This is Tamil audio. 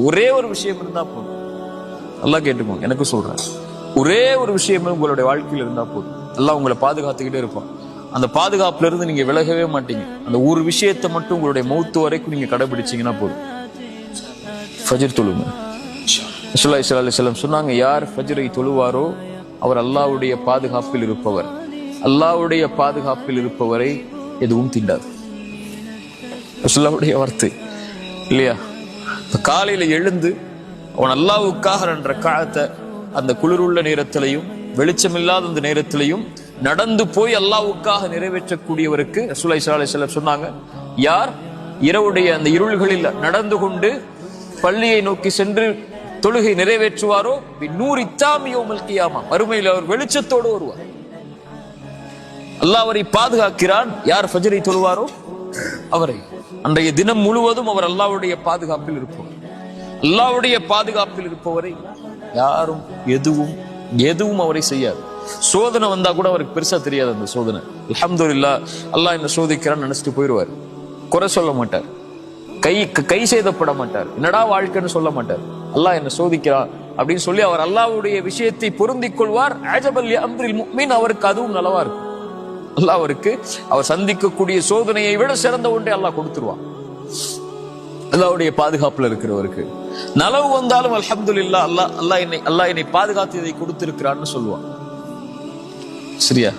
ஒரே ஒரு விஷயம் இருந்தா போதும். நல்லா கேட்டுக்கோங்க, எனக்கு சொல்றேன், ஒரே ஒரு விஷயம் உங்களுடைய வாழ்க்கையில் இருந்தா போதும். அல்லாஹ் உங்களை பாதுகாத்துக்கிட்டே இருப்பான். அந்த பாதுகாப்புல இருந்து நீங்க விலகவே மாட்டீங்க. அந்த ஒரு விஷயத்தை மட்டும் உங்களுடைய மௌத்து வரைக்கும் நீங்க கடைபிடிச்சீங்கன்னா போதும். ஃபஜ்ர் தொழுங்க. ரசூலுல்லாஹி ஸல்லல்லாஹு அலைஹி வஸல்லம் சொன்னாங்க, யார் ஃபஜ்ரை தொழுவாரோ அவர் அல்லாஹ்வுடைய பாதுகாப்பில் இருப்பவர். அல்லாஹ்வுடைய பாதுகாப்பில் இருப்பவரை எதுவும் தீண்டாது. ரசூலுல்லாஹ்வுடைய வார்த்தை இல்லையா? காலையில எழுந்து அவன் அல்லாஹ்வுக்காக 2 ரக்அத்தை அந்த குளிருள்ள நேரத்திலையும் வெளிச்சமில்லாத அந்த நேரத்திலையும் நடந்து போய் அல்லாஹ்வுக்காக நிறைவேற்றக்கூடியவருக்கு ரசூலுல்லாஹி ஸல்லல்லாஹு அலைஹி வஸல்லம் சொன்னாங்க, யார் இரவுடைய அந்த இருள்களில் நடந்து கொண்டு பள்ளியை நோக்கி சென்று தொழுகை நிறைவேற்றுவாரோ நூறு இத்தாமியோமல் கியாமா, மறுமையில் அவர் வெளிச்சத்தோடு வருவார். அல்லாஹ் அவரை பாதுகாக்கிறான். யார் ஃபஜ்ரை தொழுவாரோ அவரை அன்றைய தினம் முழுவதும் அவர் அல்லாஹ்வுடைய பாதுகாப்பில் இருப்பவர். அல்லாஹ்வுடைய பாதுகாப்பில் இருப்பவரை யாரும் எதுவும் அவரை செய்யாது. சோதனை வந்தா கூட அவருக்கு பெருசா தெரியாது. அந்த சோதனை அல்ஹம்துலில்லாஹ் அல்லாஹ் என்ன சோதிக்கிறான்னு நினைச்சிட்டு போயிடுவார். குறை சொல்ல மாட்டார், கை செய்தப்பட மாட்டார், என்னடா வாழ்க்கைன்னு சொல்ல மாட்டார். அல்லாஹ் என்ன சோதிக்கிறான் அப்படின்னு சொல்லி அவர் அல்லாஹ்வுடைய விஷயத்தை பொருந்திக் கொள்வார். அஜபல் அம்ரில் முஃமின், அவருக்கு அதுவும் நலவா இருக்கும். அல்லாஹ் அவருக்கு அவர் சந்திக்கக்கூடிய சோதனையை விட சிறந்த ஒன்றை அல்லாஹ் கொடுத்துருவான். அல்லாஹ்வுடைய பாதுகாப்புல இருக்கிறவருக்கு நலவு வந்தாலும் அல்ஹம்துலில்லாஹ் அல்லாஹ் என்னை பாதுகாத்து இதை கொடுத்திருக்கிறான்னு சொல்லுவான். சரியா?